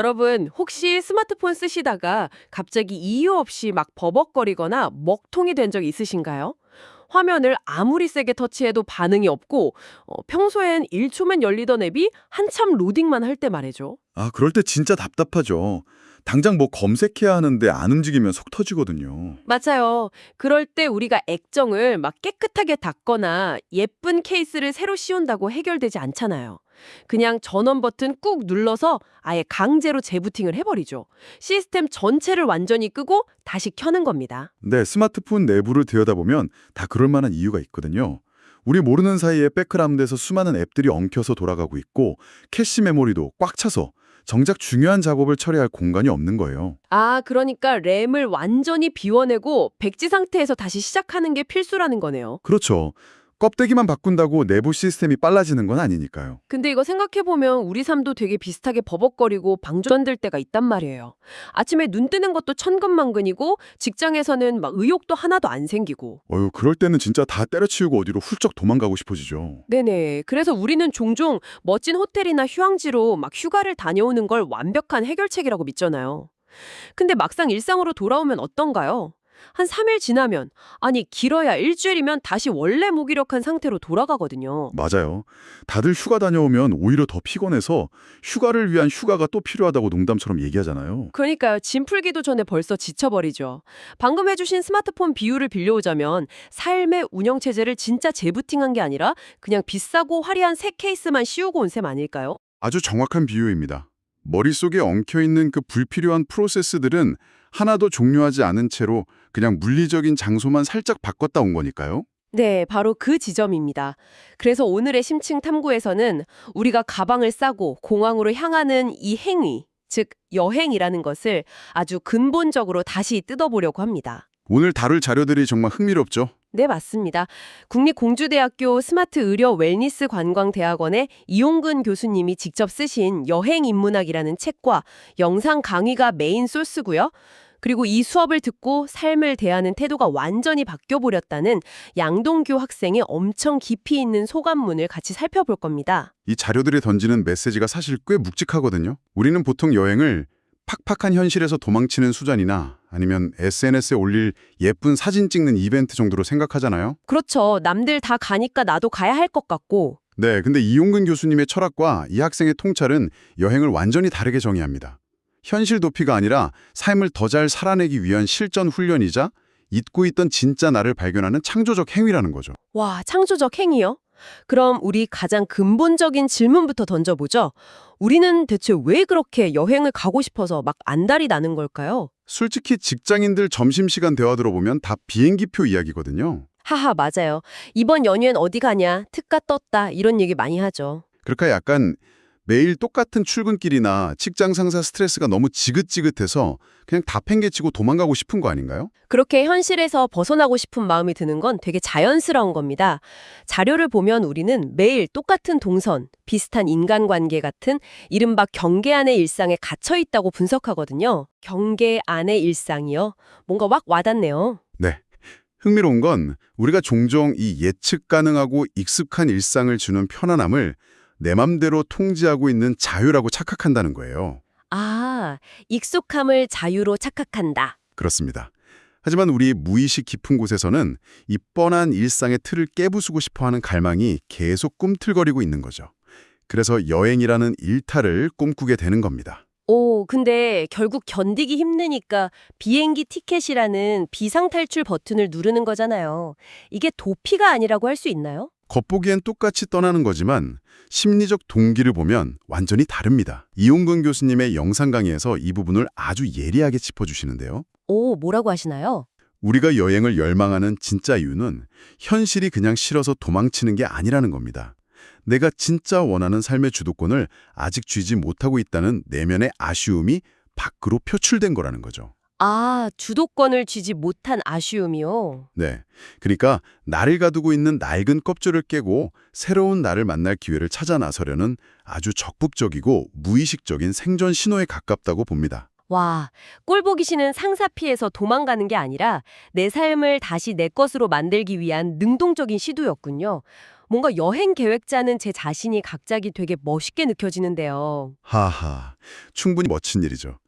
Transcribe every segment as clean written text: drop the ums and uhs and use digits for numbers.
여러분, 혹시 스마트폰 쓰시다가 갑자기 이유 없이 막 버벅거리거나 먹통이 된 적 있으신가요? 화면을 아무리 세게 터치해도 반응이 없고, 평소엔 1초면 열리던 앱이 한참 로딩만 할 때 말이죠. 그럴 때 진짜 답답하죠. 당장 뭐 검색해야 하는데 안 움직이면 속 터지거든요. 맞아요. 그럴 때 우리가 액정을 막 깨끗하게 닦거나 예쁜 케이스를 새로 씌운다고 해결되지 않잖아요. 그냥 전원 버튼 꾹 눌러서 아예 강제로 재부팅을 해버리죠. 시스템 전체를 완전히 끄고 다시 켜는 겁니다. 네, 스마트폰 내부를 들여다보면 다 그럴 만한 이유가 있거든요. 우리 모르는 사이에 백그라운드에서 수많은 앱들이 엉켜서 돌아가고 있고 캐시 메모리도 꽉 차서 정작 중요한 작업을 처리할 공간이 없는 거예요. 그러니까 램을 완전히 비워내고 백지 상태에서 다시 시작하는 게 필수라는 거네요. 그렇죠. 껍데기만 바꾼다고 내부 시스템이 빨라지는 건 아니니까요. 근데 이거 생각해보면 우리 삶도 되게 비슷하게 버벅거리고 방전될 때가 있단 말이에요. 아침에 눈 뜨는 것도 천근만근이고 직장에서는 막 의욕도 하나도 안 생기고. 그럴 때는 진짜 다 때려치우고 어디로 훌쩍 도망가고 싶어지죠. 네네. 그래서 우리는 종종 멋진 호텔이나 휴양지로 막 휴가를 다녀오는 걸 완벽한 해결책이라고 믿잖아요. 근데 막상 일상으로 돌아오면 어떤가요? 한 3일 지나면, 아니 길어야 일주일이면 다시 원래 무기력한 상태로 돌아가거든요. 맞아요. 다들 휴가 다녀오면 오히려 더 피곤해서 휴가를 위한 휴가가 또 필요하다고 농담처럼 얘기하잖아요. 그러니까요. 짐 풀기도 전에 벌써 지쳐버리죠. 방금 해주신 스마트폰 비유를 빌려오자면 삶의 운영체제를 진짜 재부팅한 게 아니라 그냥 비싸고 화려한 새 케이스만 씌우고 온 셈 아닐까요? 아주 정확한 비유입니다. 머릿속에 엉켜있는 그 불필요한 프로세스들은 하나도 종료하지 않은 채로 그냥 물리적인 장소만 살짝 바꿨다 온 거니까요. 네, 바로 그 지점입니다. 그래서 오늘의 심층 탐구에서는 우리가 가방을 싸고 공항으로 향하는 이 행위, 즉 여행이라는 것을 아주 근본적으로 다시 뜯어보려고 합니다. 오늘 다룰 자료들이 정말 흥미롭죠? 네, 맞습니다. 국립공주대학교 스마트 의료 웰니스 관광대학원의 이용근 교수님이 직접 쓰신 여행인문학이라는 책과 영상 강의가 메인 소스고요. 그리고 이 수업을 듣고 삶을 대하는 태도가 완전히 바뀌어버렸다는 양동규 학생의 엄청 깊이 있는 소감문을 같이 살펴볼 겁니다. 이 자료들이 던지는 메시지가 사실 꽤 묵직하거든요. 우리는 보통 여행을 팍팍한 현실에서 도망치는 수단이나 아니면 SNS에 올릴 예쁜 사진 찍는 이벤트 정도로 생각하잖아요. 그렇죠. 남들 다 가니까 나도 가야 할 것 같고. 네, 근데 이용근 교수님의 철학과 이 학생의 통찰은 여행을 완전히 다르게 정의합니다. 현실 도피가 아니라 삶을 더 잘 살아내기 위한 실전 훈련이자 잊고 있던 진짜 나를 발견하는 창조적 행위라는 거죠. 와, 창조적 행위요? 그럼 우리 가장 근본적인 질문부터 던져보죠. 우리는 대체 왜 그렇게 여행을 가고 싶어서 막 안달이 나는 걸까요? 솔직히 직장인들 점심시간 대화 들어보면 다 비행기표 이야기거든요. 하하, 맞아요. 이번 연휴엔 어디 가냐, 특가 떴다, 이런 얘기 많이 하죠. 그러니까 약간 매일 똑같은 출근길이나 직장 상사 스트레스가 너무 지긋지긋해서 그냥 다 팽개치고 도망가고 싶은 거 아닌가요? 그렇게 현실에서 벗어나고 싶은 마음이 드는 건 되게 자연스러운 겁니다. 자료를 보면 우리는 매일 똑같은 동선, 비슷한 인간관계 같은 이른바 경계 안의 일상에 갇혀 있다고 분석하거든요. 경계 안의 일상이요? 뭔가 확 와닿네요. 네. 흥미로운 건 우리가 종종 이 예측 가능하고 익숙한 일상을 주는 편안함을 내 맘대로 통제하고 있는 자유라고 착각한다는 거예요. 익숙함을 자유로 착각한다. 그렇습니다. 하지만 우리 무의식 깊은 곳에서는 이 뻔한 일상의 틀을 깨부수고 싶어하는 갈망이 계속 꿈틀거리고 있는 거죠. 그래서 여행이라는 일탈을 꿈꾸게 되는 겁니다. 근데 결국 견디기 힘드니까 비행기 티켓이라는 비상탈출 버튼을 누르는 거잖아요. 이게 도피가 아니라고 할 수 있나요? 겉보기엔 똑같이 떠나는 거지만 심리적 동기를 보면 완전히 다릅니다. 이용근 교수님의 영상 강의에서 이 부분을 아주 예리하게 짚어주시는데요. 뭐라고 하시나요? 우리가 여행을 열망하는 진짜 이유는 현실이 그냥 싫어서 도망치는 게 아니라는 겁니다. 내가 진짜 원하는 삶의 주도권을 아직 쥐지 못하고 있다는 내면의 아쉬움이 밖으로 표출된 거라는 거죠. 주도권을 쥐지 못한 아쉬움이요. 네. 그러니까 나를 가두고 있는 낡은 껍질을 깨고 새로운 나를 만날 기회를 찾아 나서려는 아주 적극적이고 무의식적인 생존 신호에 가깝다고 봅니다. 와, 꼴보기 싫은 상사 피해서 도망가는 게 아니라 내 삶을 다시 내 것으로 만들기 위한 능동적인 시도였군요. 뭔가 여행 계획자는 제 자신이 갑자기 되게 멋있게 느껴지는데요. 하하, 충분히 멋진 일이죠.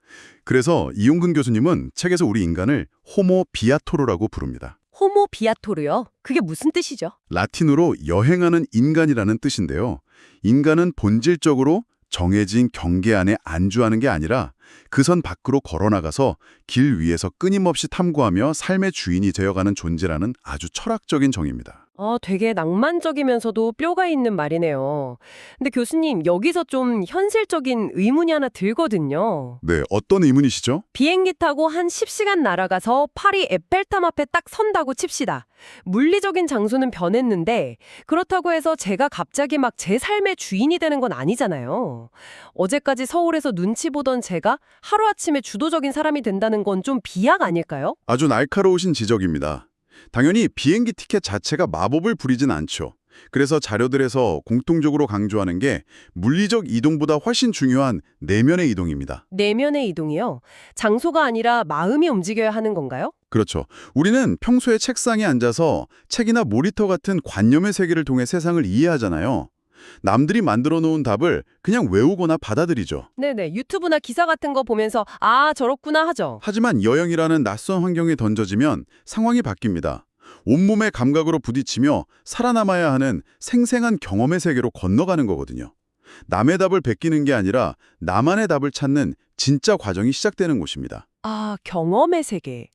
그래서 이용근 교수님은 책에서 우리 인간을 호모 비아토르라고 부릅니다. 호모 비아토르요? 그게 무슨 뜻이죠? 라틴어로 여행하는 인간이라는 뜻인데요. 인간은 본질적으로 정해진 경계 안에 안주하는 게 아니라 그 선 밖으로 걸어나가서 길 위에서 끊임없이 탐구하며 삶의 주인이 되어가는 존재라는 아주 철학적인 정의입니다. 되게 낭만적이면서도 뼈가 있는 말이네요. 근데 교수님, 여기서 좀 현실적인 의문이 하나 들거든요. 네, 어떤 의문이시죠? 비행기 타고 한 10시간 날아가서 파리 에펠탑 앞에 딱 선다고 칩시다. 물리적인 장소는 변했는데 그렇다고 해서 제가 갑자기 막 제 삶의 주인이 되는 건 아니잖아요. 어제까지 서울에서 눈치 보던 제가 하루아침에 주도적인 사람이 된다는 건 좀 비약 아닐까요? 아주 날카로우신 지적입니다. 당연히 비행기 티켓 자체가 마법을 부리진 않죠. 그래서 자료들에서 공통적으로 강조하는 게 물리적 이동보다 훨씬 중요한 내면의 이동입니다. 내면의 이동이요? 장소가 아니라 마음이 움직여야 하는 건가요? 그렇죠. 우리는 평소에 책상에 앉아서 책이나 모니터 같은 관념의 세계를 통해 세상을 이해하잖아요. 남들이 만들어 놓은 답을 그냥 외우거나 받아들이죠. 네네, 유튜브나 기사 같은 거 보면서 아, 저렇구나 하죠. 하지만 여행이라는 낯선 환경에 던져지면 상황이 바뀝니다. 온몸의 감각으로 부딪히며 살아남아야 하는 생생한 경험의 세계로 건너가는 거거든요. 남의 답을 베끼는 게 아니라 나만의 답을 찾는 진짜 과정이 시작되는 곳입니다. 아, 경험의 세계.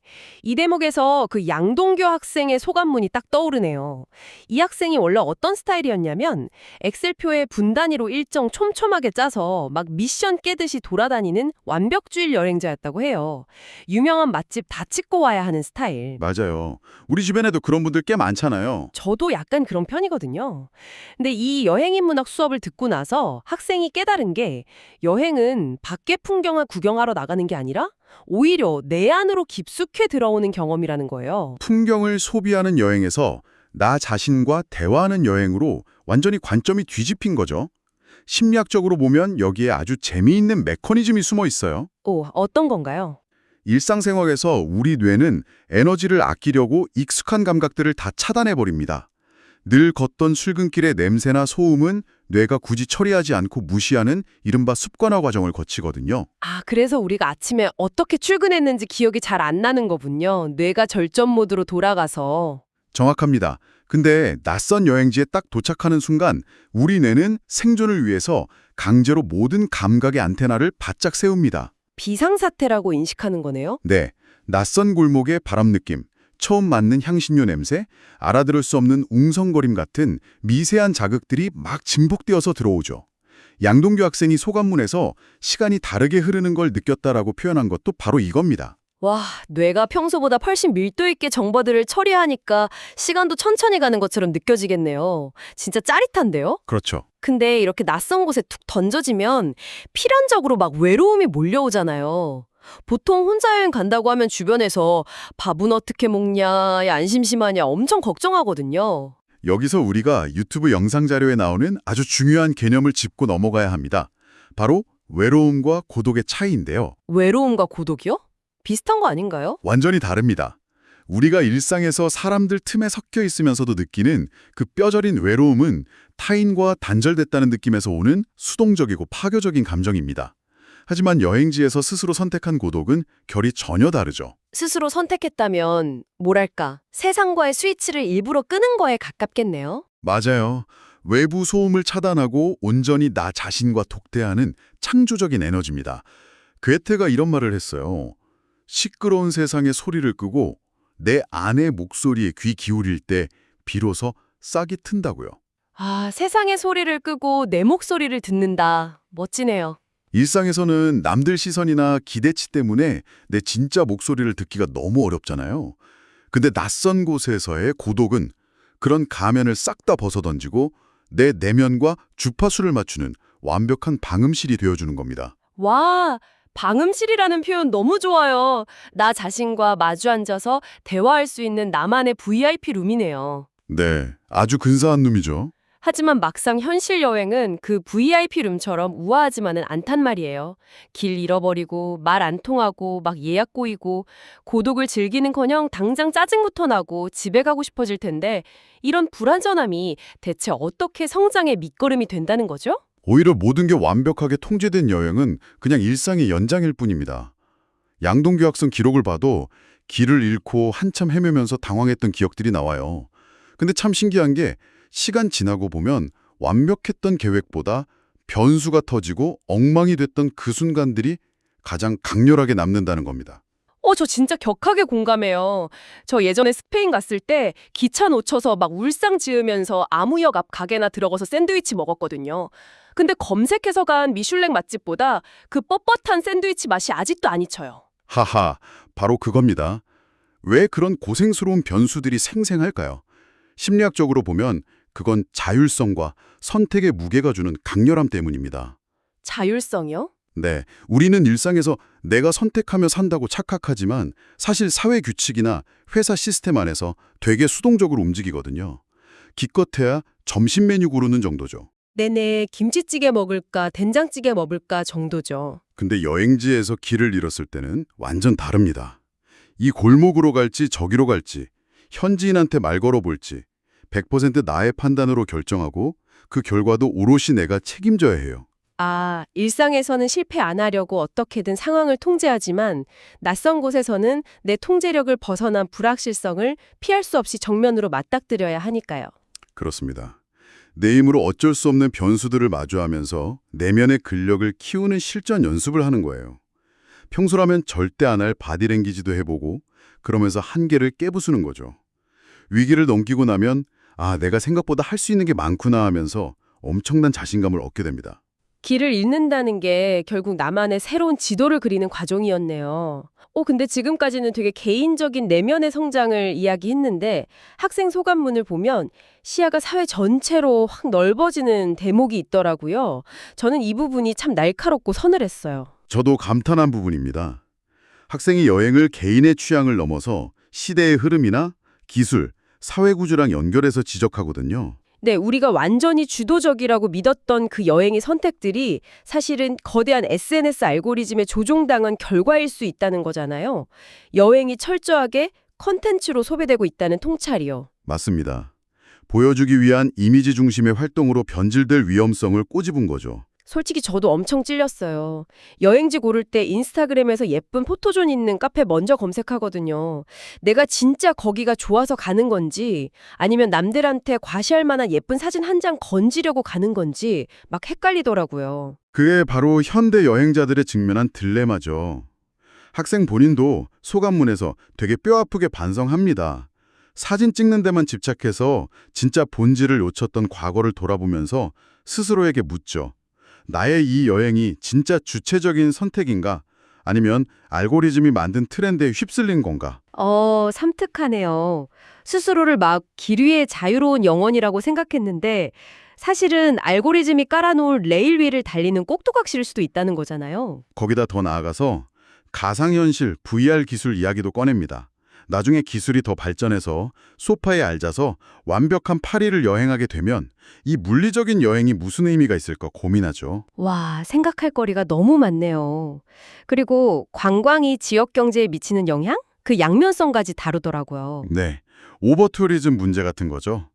이 대목에서 그 양동규 학생의 소감문이 딱 떠오르네요. 이 학생이 원래 어떤 스타일이었냐면 엑셀표에 분 단위로 일정 촘촘하게 짜서 막 미션 깨듯이 돌아다니는 완벽주의 여행자였다고 해요. 유명한 맛집 다 찍고 와야 하는 스타일. 맞아요. 우리 주변에도 그런 분들 꽤 많잖아요. 저도 약간 그런 편이거든요. 근데 이 여행인문학 수업을 듣고 나서 학생이 깨달은 게 여행은 밖의 풍경을 구경하러 나가는 게 아니라 오히려 내 안으로 깊숙이 들어오는 경험이라는 거예요. 풍경을 소비하는 여행에서 나 자신과 대화하는 여행으로 완전히 관점이 뒤집힌 거죠. 심리학적으로 보면 여기에 아주 재미있는 메커니즘이 숨어 있어요. 오, 어떤 건가요? 일상생활에서 우리 뇌는 에너지를 아끼려고 익숙한 감각들을 다 차단해버립니다. 늘 걷던 출근길의 냄새나 소음은 뇌가 굳이 처리하지 않고 무시하는 이른바 습관화 과정을 거치거든요. 아, 그래서 우리가 아침에 어떻게 출근했는지 기억이 잘 안 나는 거군요. 뇌가 절전 모드로 돌아가서. 정확합니다. 근데 낯선 여행지에 딱 도착하는 순간 우리 뇌는 생존을 위해서 강제로 모든 감각의 안테나를 바짝 세웁니다. 비상사태라고 인식하는 거네요. 네, 낯선 골목의 바람 느낌, 처음 맡는 향신료 냄새, 알아들을 수 없는 웅성거림 같은 미세한 자극들이 막 증폭되어서 들어오죠. 양동규 학생이 소감문에서 시간이 다르게 흐르는 걸 느꼈다라고 표현한 것도 바로 이겁니다. 와, 뇌가 평소보다 훨씬 밀도 있게 정보들을 처리하니까 시간도 천천히 가는 것처럼 느껴지겠네요. 진짜 짜릿한데요? 그렇죠. 근데 이렇게 낯선 곳에 툭 던져지면 필연적으로 막 외로움이 몰려오잖아요. 보통 혼자 여행 간다고 하면 주변에서 밥은 어떻게 먹냐, 야, 안 심심하냐 엄청 걱정하거든요. 여기서 우리가 유튜브 영상 자료에 나오는 아주 중요한 개념을 짚고 넘어가야 합니다. 바로 외로움과 고독의 차이인데요. 외로움과 고독이요? 비슷한 거 아닌가요? 완전히 다릅니다. 우리가 일상에서 사람들 틈에 섞여 있으면서도 느끼는 그 뼈저린 외로움은 타인과 단절됐다는 느낌에서 오는 수동적이고 파괴적인 감정입니다. 하지만 여행지에서 스스로 선택한 고독은 결이 전혀 다르죠. 스스로 선택했다면 뭐랄까, 세상과의 스위치를 일부러 끄는 거에 가깝겠네요. 맞아요. 외부 소음을 차단하고 온전히 나 자신과 독대하는 창조적인 에너지입니다. 괴테가 이런 말을 했어요. 시끄러운 세상의 소리를 끄고 내 안의 목소리에 귀 기울일 때 비로소 싹이 튼다고요. 아, 세상의 소리를 끄고 내 목소리를 듣는다. 멋지네요. 일상에서는 남들 시선이나 기대치 때문에 내 진짜 목소리를 듣기가 너무 어렵잖아요. 근데 낯선 곳에서의 고독은 그런 가면을 싹 다 벗어던지고 내 내면과 주파수를 맞추는 완벽한 방음실이 되어주는 겁니다. 와, 방음실이라는 표현 너무 좋아요. 나 자신과 마주 앉아서 대화할 수 있는 나만의 VIP 룸이네요. 네, 아주 근사한 놈이죠. 하지만 막상 현실 여행은 그 VIP룸처럼 우아하지만은 않단 말이에요. 길 잃어버리고 말 안 통하고 막 예약 꼬이고 고독을 즐기는커녕 당장 짜증부터 나고 집에 가고 싶어질 텐데 이런 불안전함이 대체 어떻게 성장의 밑거름이 된다는 거죠? 오히려 모든 게 완벽하게 통제된 여행은 그냥 일상의 연장일 뿐입니다. 양동규 학생 기록을 봐도 길을 잃고 한참 헤매면서 당황했던 기억들이 나와요. 근데 참 신기한 게 시간 지나고 보면 완벽했던 계획보다 변수가 터지고 엉망이 됐던 그 순간들이 가장 강렬하게 남는다는 겁니다. 저 진짜 격하게 공감해요. 저 예전에 스페인 갔을 때 기차 놓쳐서 막 울상 지으면서 아무역 앞 가게나 들어가서 샌드위치 먹었거든요. 근데 검색해서 간 미슐랭 맛집보다 그 뻣뻣한 샌드위치 맛이 아직도 안 잊혀요. 하하, 바로 그겁니다. 왜 그런 고생스러운 변수들이 생생할까요? 심리학적으로 보면 그건 자율성과 선택의 무게가 주는 강렬함 때문입니다. 자율성이요? 네, 우리는 일상에서 내가 선택하며 산다고 착각하지만 사실 사회 규칙이나 회사 시스템 안에서 되게 수동적으로 움직이거든요. 기껏해야 점심 메뉴 고르는 정도죠. 네네, 김치찌개 먹을까, 된장찌개 먹을까 정도죠. 근데 여행지에서 길을 잃었을 때는 완전 다릅니다. 이 골목으로 갈지 저기로 갈지, 현지인한테 말 걸어볼지 100% 나의 판단으로 결정하고 그 결과도 오롯이 내가 책임져야 해요. 아, 일상에서는 실패 안 하려고 어떻게든 상황을 통제하지만 낯선 곳에서는 내 통제력을 벗어난 불확실성을 피할 수 없이 정면으로 맞닥뜨려야 하니까요. 그렇습니다. 내 힘으로 어쩔 수 없는 변수들을 마주하면서 내면의 근력을 키우는 실전 연습을 하는 거예요. 평소라면 절대 안 할 바디랭귀지도 해보고 그러면서 한계를 깨부수는 거죠. 위기를 넘기고 나면 내가 생각보다 할 수 있는 게 많구나 하면서 엄청난 자신감을 얻게 됩니다. 길을 잃는다는 게 결국 나만의 새로운 지도를 그리는 과정이었네요. 근데 지금까지는 되게 개인적인 내면의 성장을 이야기했는데 학생 소감문을 보면 시야가 사회 전체로 확 넓어지는 대목이 있더라고요. 저는 이 부분이 참 날카롭고 서늘했어요. 저도 감탄한 부분입니다. 학생이 여행을 개인의 취향을 넘어서 시대의 흐름이나 기술, 사회구조랑 연결해서 지적하거든요. 네, 우리가 완전히 주도적이라고 믿었던 그 여행의 선택들이 사실은 거대한 SNS 알고리즘에 조종당한 결과일 수 있다는 거잖아요. 여행이 철저하게 컨텐츠로 소비되고 있다는 통찰이요. 맞습니다. 보여주기 위한 이미지 중심의 활동으로 변질될 위험성을 꼬집은 거죠. 솔직히 저도 엄청 찔렸어요. 여행지 고를 때 인스타그램에서 예쁜 포토존 있는 카페 먼저 검색하거든요. 내가 진짜 거기가 좋아서 가는 건지 아니면 남들한테 과시할 만한 예쁜 사진 한 장 건지려고 가는 건지 막 헷갈리더라고요. 그게 바로 현대 여행자들의 직면한 딜레마죠. 학생 본인도 소감문에서 되게 뼈아프게 반성합니다. 사진 찍는 데만 집착해서 진짜 본질을 놓쳤던 과거를 돌아보면서 스스로에게 묻죠. 나의 이 여행이 진짜 주체적인 선택인가? 아니면 알고리즘이 만든 트렌드에 휩쓸린 건가? 섬뜩하네요. 스스로를 막 길 위의 자유로운 영혼이라고 생각했는데 사실은 알고리즘이 깔아놓을 레일 위를 달리는 꼭두각시일 수도 있다는 거잖아요. 거기다 더 나아가서 가상현실 VR 기술 이야기도 꺼냅니다. 나중에 기술이 더 발전해서 소파에 앉아서 완벽한 파리를 여행하게 되면 이 물리적인 여행이 무슨 의미가 있을까 고민하죠. 와, 생각할 거리가 너무 많네요. 그리고 관광이 지역 경제에 미치는 영향? 그 양면성까지 다루더라고요. 네, 오버투어리즘 문제 같은 거죠.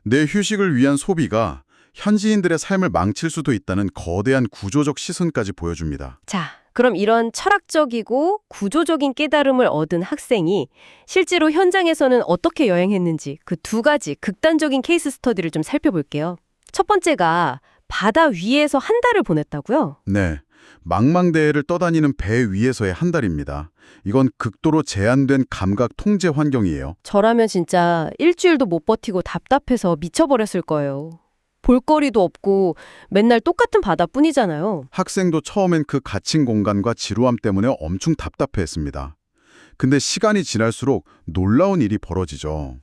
내 휴식을 위한 소비가 현지인들의 삶을 망칠 수도 있다는 거대한 구조적 시선까지 보여줍니다. 자, 그럼 이런 철학적이고 구조적인 깨달음을 얻은 학생이 실제로 현장에서는 어떻게 여행했는지 그 두 가지 극단적인 케이스 스터디를 좀 살펴볼게요. 첫 번째가 바다 위에서 한 달을 보냈다고요? 네, 망망대해를 떠다니는 배 위에서의 한 달입니다. 이건 극도로 제한된 감각 통제 환경이에요. 저라면 진짜 일주일도 못 버티고 답답해서 미쳐버렸을 거예요. 볼거리도 없고 맨날 똑같은 바다뿐이잖아요. 학생도 처음엔 그 갇힌 공간과 지루함 때문에 엄청 답답해했습니다. 근데 시간이 지날수록 놀라운 일이 벌어지죠.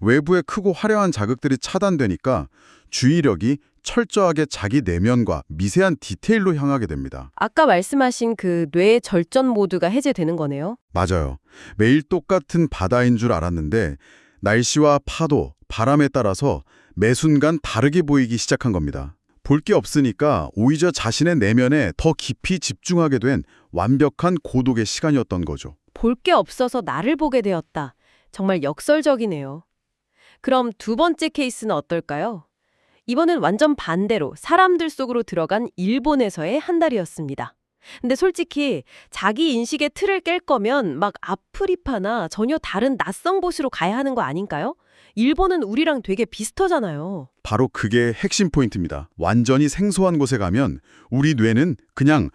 외부의 크고 화려한 자극들이 차단되니까 주의력이 철저하게 자기 내면과 미세한 디테일로 향하게 됩니다. 아까 말씀하신 그 뇌 절전 모드가 해제되는 거네요. 맞아요. 매일 똑같은 바다인 줄 알았는데 날씨와 파도, 바람에 따라서 매 순간 다르게 보이기 시작한 겁니다. 볼 게 없으니까 오히려 자신의 내면에 더 깊이 집중하게 된 완벽한 고독의 시간이었던 거죠. 볼 게 없어서 나를 보게 되었다. 정말 역설적이네요. 그럼 두 번째 케이스는 어떨까요? 이번엔 완전 반대로 사람들 속으로 들어간 일본에서의 한 달이었습니다. 근데 솔직히 자기 인식의 틀을 깰 거면 막 아프리카나 전혀 다른 낯선 곳으로 가야 하는 거 아닌가요? 일본은 우리랑 되게 비슷하잖아요. 바로 그게 핵심 포인트입니다. 완전히 생소한 곳에 가면 우리 뇌는 그냥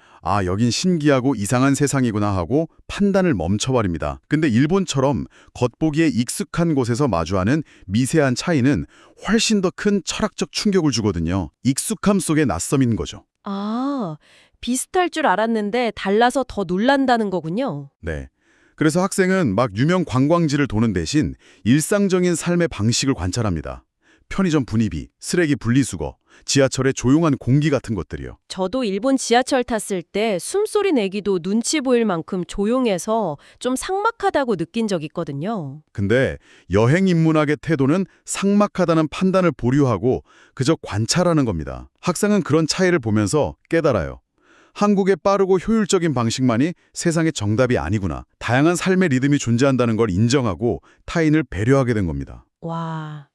여긴 신기하고 이상한 세상이구나 하고 판단을 멈춰버립니다. 근데 일본처럼 겉보기에 익숙한 곳에서 마주하는 미세한 차이는 훨씬 더 큰 철학적 충격을 주거든요. 익숙함 속의 낯섦인 거죠. 아, 비슷할 줄 알았는데 달라서 더 놀란다는 거군요. 네. 그래서 학생은 막 유명 관광지를 도는 대신 일상적인 삶의 방식을 관찰합니다. 편의점 분위기, 쓰레기 분리수거, 지하철의 조용한 공기 같은 것들이요. 저도 일본 지하철 탔을 때 숨소리 내기도 눈치 보일 만큼 조용해서 좀 삭막하다고 느낀 적 있거든요. 근데 여행 인문학의 태도는 삭막하다는 판단을 보류하고 그저 관찰하는 겁니다. 학생은 그런 차이를 보면서 깨달아요. 한국의 빠르고 효율적인 방식만이 세상의 정답이 아니구나. 다양한 삶의 리듬이 존재한다는 걸 인정하고 타인을 배려하게 된 겁니다. 와,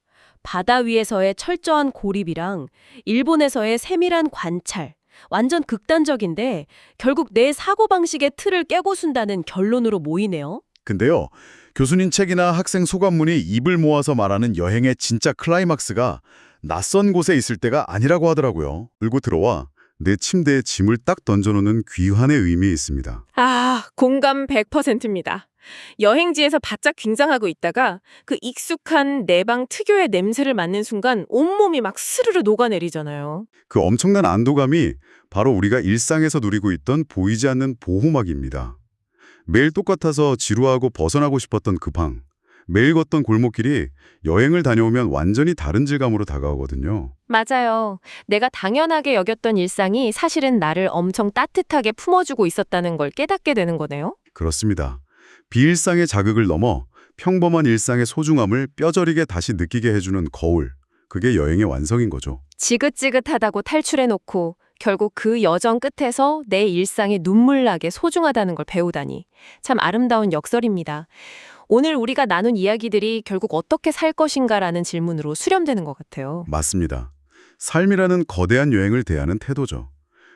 바다 위에서의 철저한 고립이랑 일본에서의 세밀한 관찰. 완전 극단적인데 결국 내 사고방식의 틀을 깨고 순다는 결론으로 모이네요. 근데요, 교수님 책이나 학생 소감문이 입을 모아서 말하는 여행의 진짜 클라이막스가 낯선 곳에 있을 때가 아니라고 하더라고요. 울고 들어와 내 침대에 짐을 딱 던져놓는 귀환의 의미에 있습니다. 공감 100%입니다. 여행지에서 바짝 긴장하고 있다가 그 익숙한 내 방 특유의 냄새를 맡는 순간 온몸이 막 스르르 녹아내리잖아요. 그 엄청난 안도감이 바로 우리가 일상에서 누리고 있던 보이지 않는 보호막입니다. 매일 똑같아서 지루하고 벗어나고 싶었던 그 방, 매일 걷던 골목길이 여행을 다녀오면 완전히 다른 질감으로 다가오거든요. 맞아요. 내가 당연하게 여겼던 일상이 사실은 나를 엄청 따뜻하게 품어주고 있었다는 걸 깨닫게 되는 거네요. 그렇습니다. 비일상의 자극을 넘어 평범한 일상의 소중함을 뼈저리게 다시 느끼게 해주는 거울, 그게 여행의 완성인 거죠. 지긋지긋하다고 탈출해놓고 결국 그 여정 끝에서 내 일상이 눈물나게 소중하다는 걸 배우다니 참 아름다운 역설입니다. 오늘 우리가 나눈 이야기들이 결국 어떻게 살 것인가라는 질문으로 수렴되는 것 같아요. 맞습니다. 삶이라는 거대한 여행을 대하는 태도죠.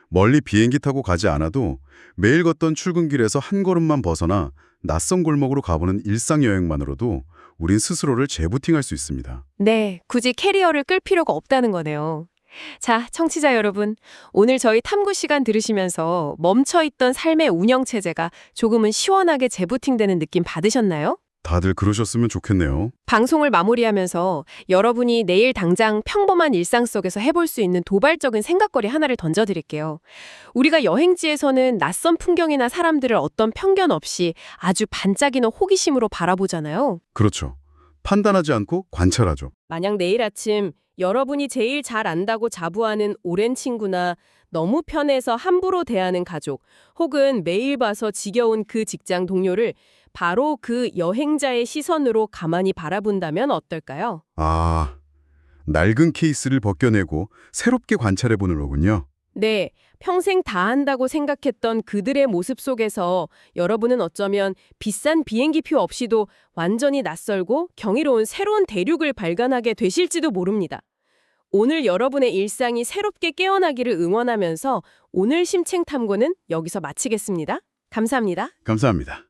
멀리 비행기 타고 가지 않아도 매일 걷던 출근길에서 한 걸음만 벗어나 낯선 골목으로 가보는 일상 여행만으로도 우린 스스로를 재부팅할 수 있습니다. 네, 굳이 캐리어를 끌 필요가 없다는 거네요. 자, 청취자 여러분, 오늘 저희 탐구 시간 들으시면서 멈춰있던 삶의 운영체제가 조금은 시원하게 재부팅되는 느낌 받으셨나요? 다들 그러셨으면 좋겠네요. 방송을 마무리하면서 여러분이 내일 당장 평범한 일상 속에서 해볼 수 있는 도발적인 생각거리 하나를 던져드릴게요. 우리가 여행지에서는 낯선 풍경이나 사람들을 어떤 편견 없이 아주 반짝이는 호기심으로 바라보잖아요. 그렇죠. 판단하지 않고 관찰하죠. 만약 내일 아침 여러분이 제일 잘 안다고 자부하는 오랜 친구나 너무 편해서 함부로 대하는 가족, 혹은 매일 봐서 지겨운 그 직장 동료를 바로 그 여행자의 시선으로 가만히 바라본다면 어떨까요? 낡은 케이스를 벗겨내고 새롭게 관찰해보는 거군요. 네, 평생 다 한다고 생각했던 그들의 모습 속에서 여러분은 어쩌면 비싼 비행기표 없이도 완전히 낯설고 경이로운 새로운 대륙을 발견하게 되실지도 모릅니다. 오늘 여러분의 일상이 새롭게 깨어나기를 응원하면서 오늘 심층 탐구는 여기서 마치겠습니다. 감사합니다. 감사합니다.